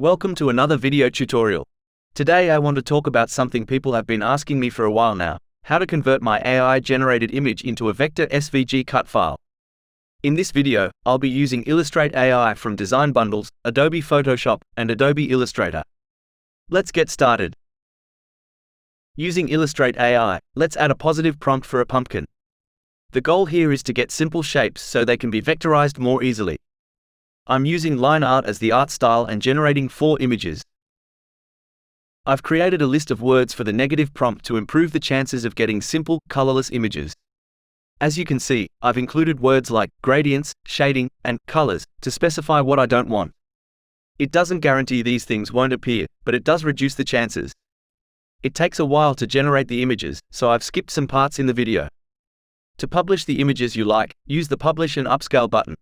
Welcome to another video tutorial. Today I want to talk about something people have been asking me for a while now: how to convert my AI-generated image into a vector SVG cut file. In this video, I'll be using Illustrate AI from Design Bundles, Adobe Photoshop, and Adobe Illustrator. Let's get started. Using Illustrate AI, let's add a positive prompt for a pumpkin. The goal here is to get simple shapes so they can be vectorized more easily. I'm using line art as the art style and generating 4 images. I've created a list of words for the negative prompt to improve the chances of getting simple, colorless images. As you can see, I've included words like gradients, shading, and colors to specify what I don't want. It doesn't guarantee these things won't appear, but it does reduce the chances. It takes a while to generate the images, so I've skipped some parts in the video. To publish the images you like, use the Publish and Upscale button.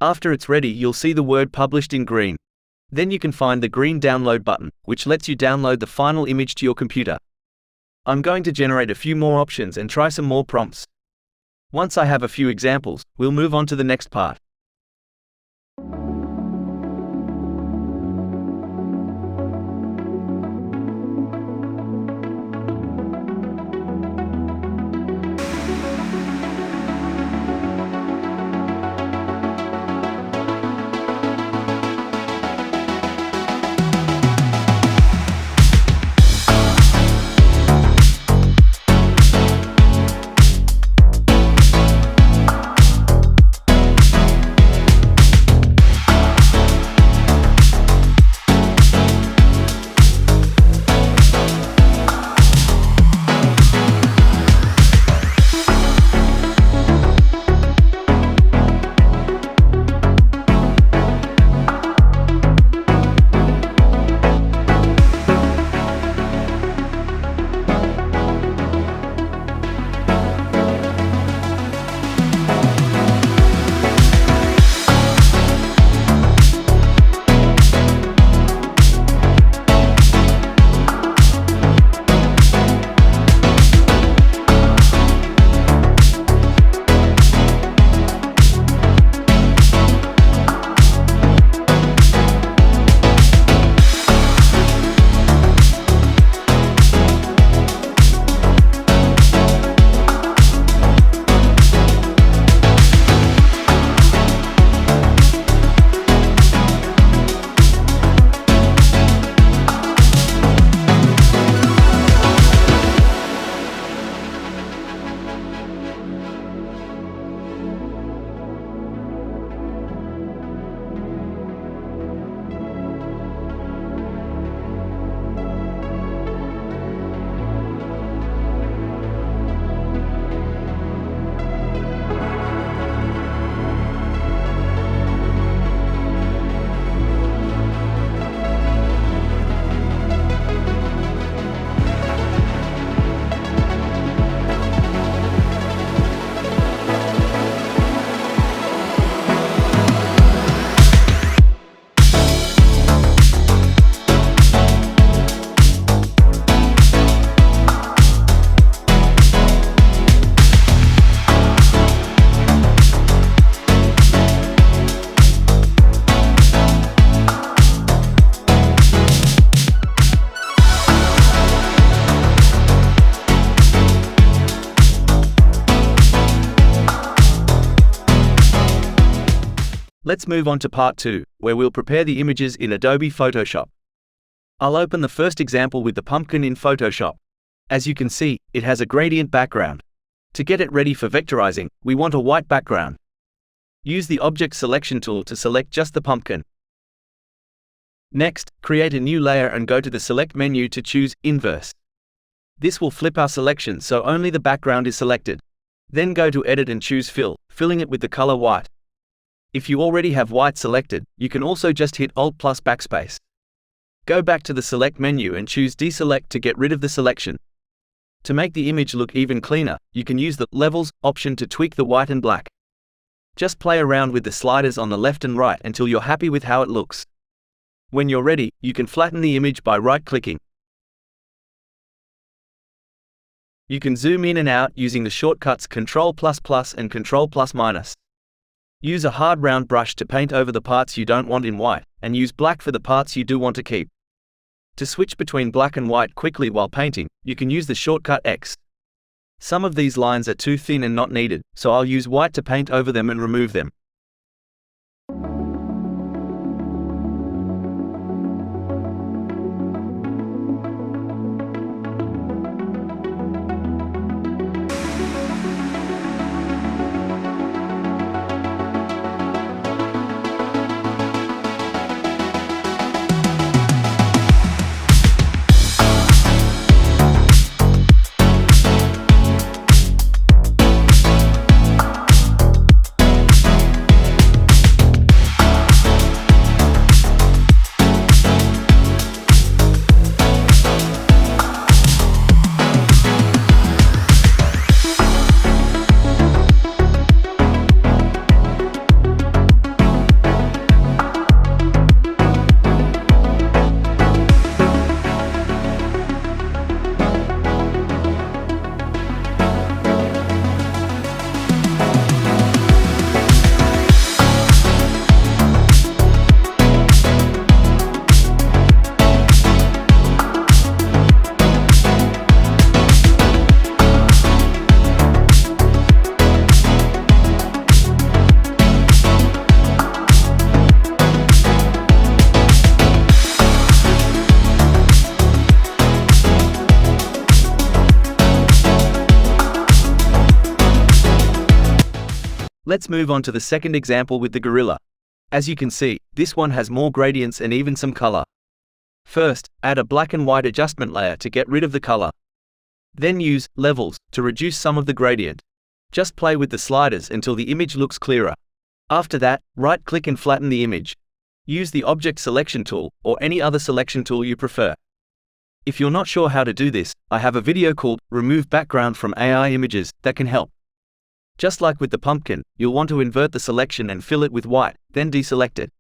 After it's ready, you'll see the word published in green. Then you can find the green download button, which lets you download the final image to your computer. I'm going to generate a few more options and try some more prompts. Once I have a few examples, we'll move on to the next part. Let's move on to part 2, where we'll prepare the images in Adobe Photoshop. I'll open the first example with the pumpkin in Photoshop. As you can see, it has a gradient background. To get it ready for vectorizing, we want a white background. Use the Object Selection tool to select just the pumpkin. Next, create a new layer and go to the Select menu to choose Inverse. This will flip our selection so only the background is selected. Then go to Edit and choose Fill, filling it with the color white. If you already have white selected, you can also just hit Alt plus Backspace. Go back to the Select menu and choose Deselect to get rid of the selection. To make the image look even cleaner, you can use the Levels option to tweak the white and black. Just play around with the sliders on the left and right until you're happy with how it looks. When you're ready, you can flatten the image by right-clicking. You can zoom in and out using the shortcuts Ctrl++ and Ctrl+-. Use a hard round brush to paint over the parts you don't want in white, and use black for the parts you do want to keep. To switch between black and white quickly while painting, you can use the shortcut X. Some of these lines are too thin and not needed, so I'll use white to paint over them and remove them. Let's move on to the second example with the gorilla. As you can see, this one has more gradients and even some color. First, add a black and white adjustment layer to get rid of the color. Then use levels to reduce some of the gradient. Just play with the sliders until the image looks clearer. After that, right-click and flatten the image. Use the Object Selection tool or any other selection tool you prefer. If you're not sure how to do this, I have a video called Remove Background from AI Images that can help. Just like with the pumpkin, you'll want to invert the selection and fill it with white, then deselect it.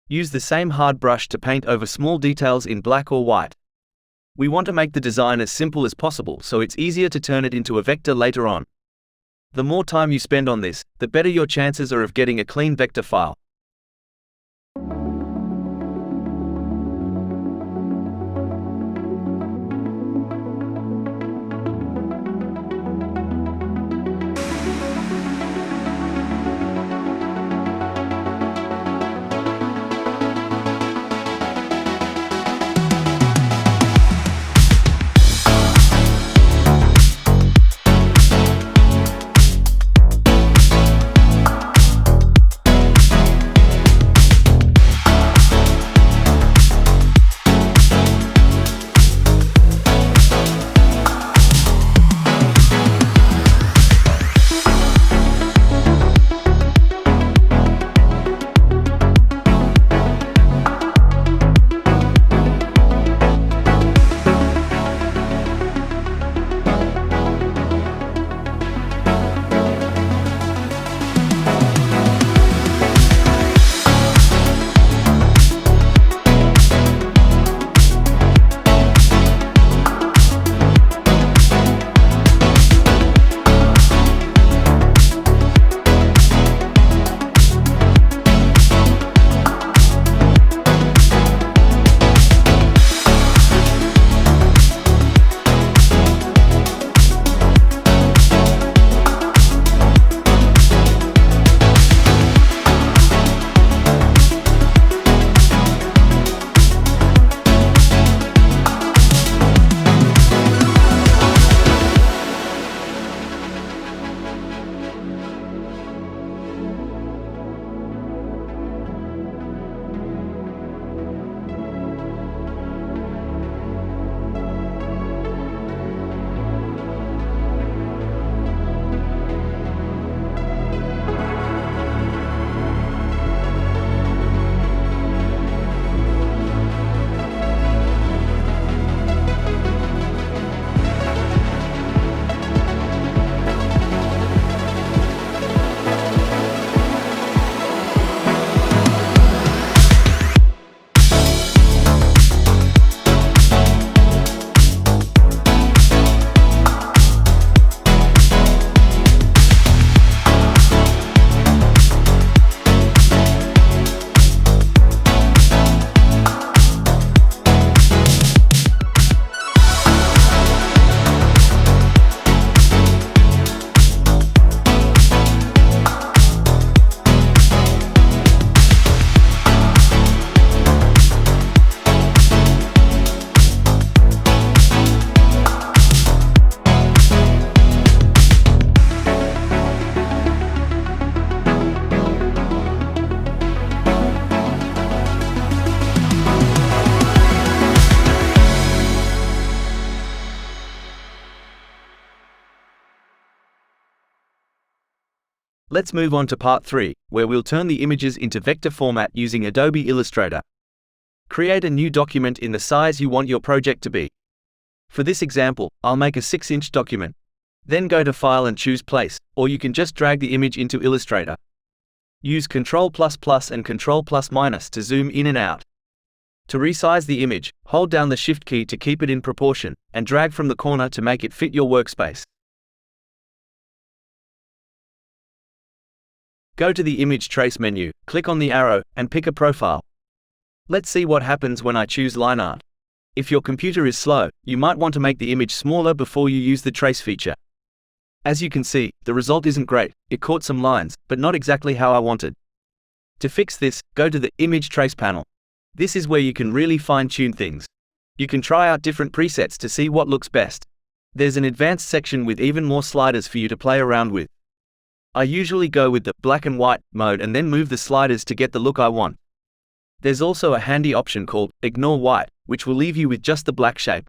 Use the same hard brush to paint over small details in black or white. We want to make the design as simple as possible so it's easier to turn it into a vector later on. The more time you spend on this, the better your chances are of getting a clean vector file. Let's move on to part 3, where we'll turn the images into vector format using Adobe Illustrator. Create a new document in the size you want your project to be. For this example, I'll make a 6-inch document. Then go to File and choose Place, or you can just drag the image into Illustrator. Use Ctrl++ and Ctrl+- to zoom in and out. To resize the image, hold down the Shift key to keep it in proportion, and drag from the corner to make it fit your workspace. Go to the Image Trace menu, click on the arrow, and pick a profile. Let's see what happens when I choose Line Art. If your computer is slow, you might want to make the image smaller before you use the trace feature. As you can see, the result isn't great. It caught some lines, but not exactly how I wanted. To fix this, go to the Image Trace panel. This is where you can really fine-tune things. You can try out different presets to see what looks best. There's an advanced section with even more sliders for you to play around with. I usually go with the black and white mode and then move the sliders to get the look I want. There's also a handy option called Ignore White, which will leave you with just the black shape.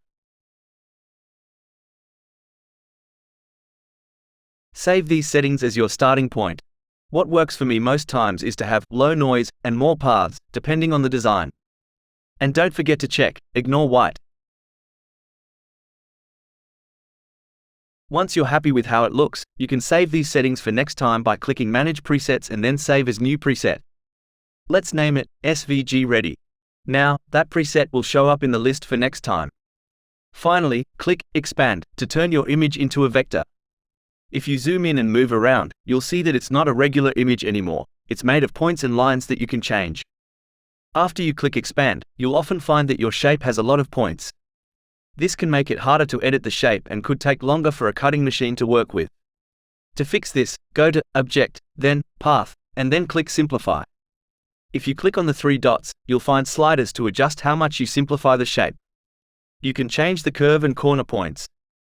Save these settings as your starting point. What works for me most times is to have low noise and more paths, depending on the design. And don't forget to check Ignore White. Once you're happy with how it looks, you can save these settings for next time by clicking Manage Presets and then Save as New Preset. Let's name it SVG Ready. Now, that preset will show up in the list for next time. Finally, click Expand to turn your image into a vector. If you zoom in and move around, you'll see that it's not a regular image anymore. It's made of points and lines that you can change. After you click Expand, you'll often find that your shape has a lot of points. This can make it harder to edit the shape and could take longer for a cutting machine to work with. To fix this, go to Object, then Path, and then click Simplify. If you click on the 3 dots, you'll find sliders to adjust how much you simplify the shape. You can change the curve and corner points.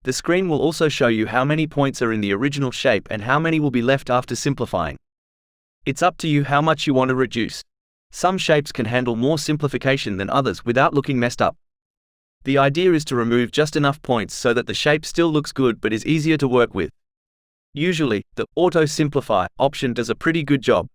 The screen will also show you how many points are in the original shape and how many will be left after simplifying. It's up to you how much you want to reduce. Some shapes can handle more simplification than others without looking messed up. The idea is to remove just enough points so that the shape still looks good but is easier to work with. Usually, the Auto Simplify option does a pretty good job.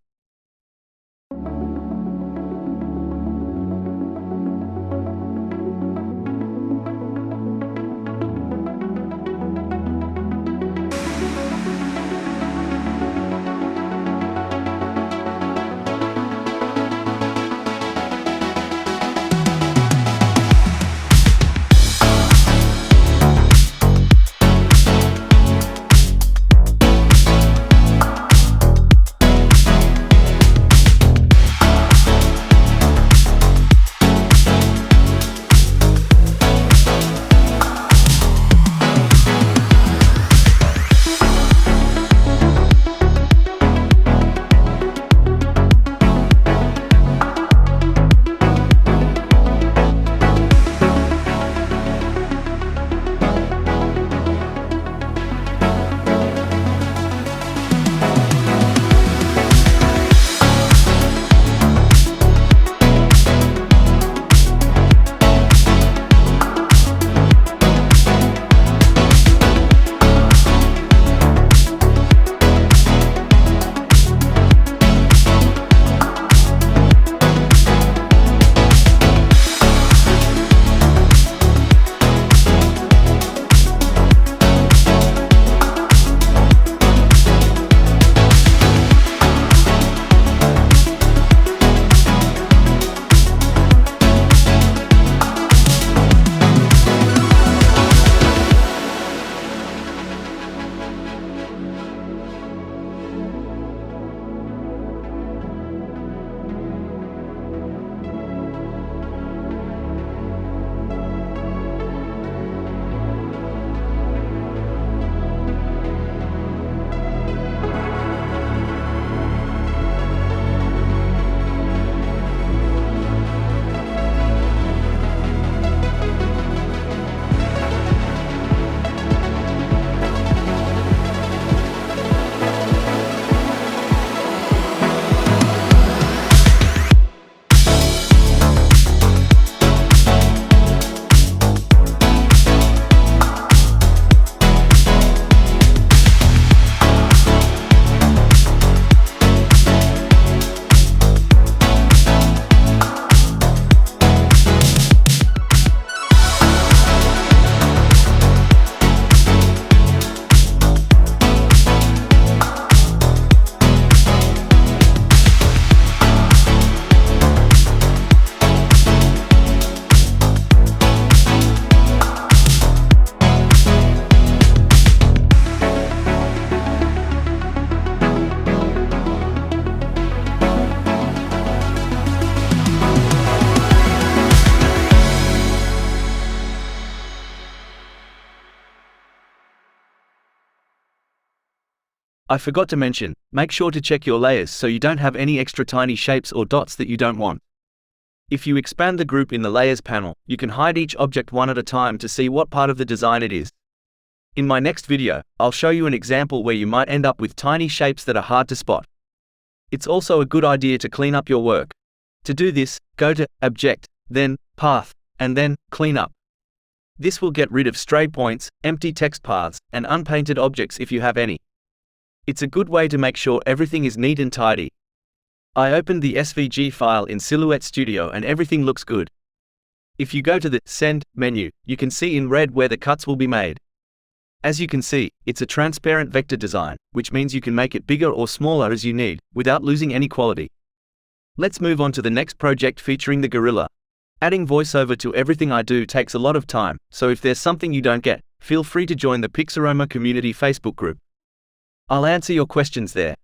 I forgot to mention, make sure to check your layers so you don't have any extra tiny shapes or dots that you don't want. If you expand the group in the Layers panel, you can hide each object one at a time to see what part of the design it is. In my next video, I'll show you an example where you might end up with tiny shapes that are hard to spot. It's also a good idea to clean up your work. To do this, go to Object, then Path, and then Clean Up. This will get rid of stray points, empty text paths, and unpainted objects if you have any. It's a good way to make sure everything is neat and tidy. I opened the SVG file in Silhouette Studio and everything looks good. If you go to the Send menu, you can see in red where the cuts will be made. As you can see, it's a transparent vector design, which means you can make it bigger or smaller as you need, without losing any quality. Let's move on to the next project featuring the gorilla. Adding voiceover to everything I do takes a lot of time, so if there's something you don't get, feel free to join the Pixaroma Community Facebook group. I'll answer your questions there.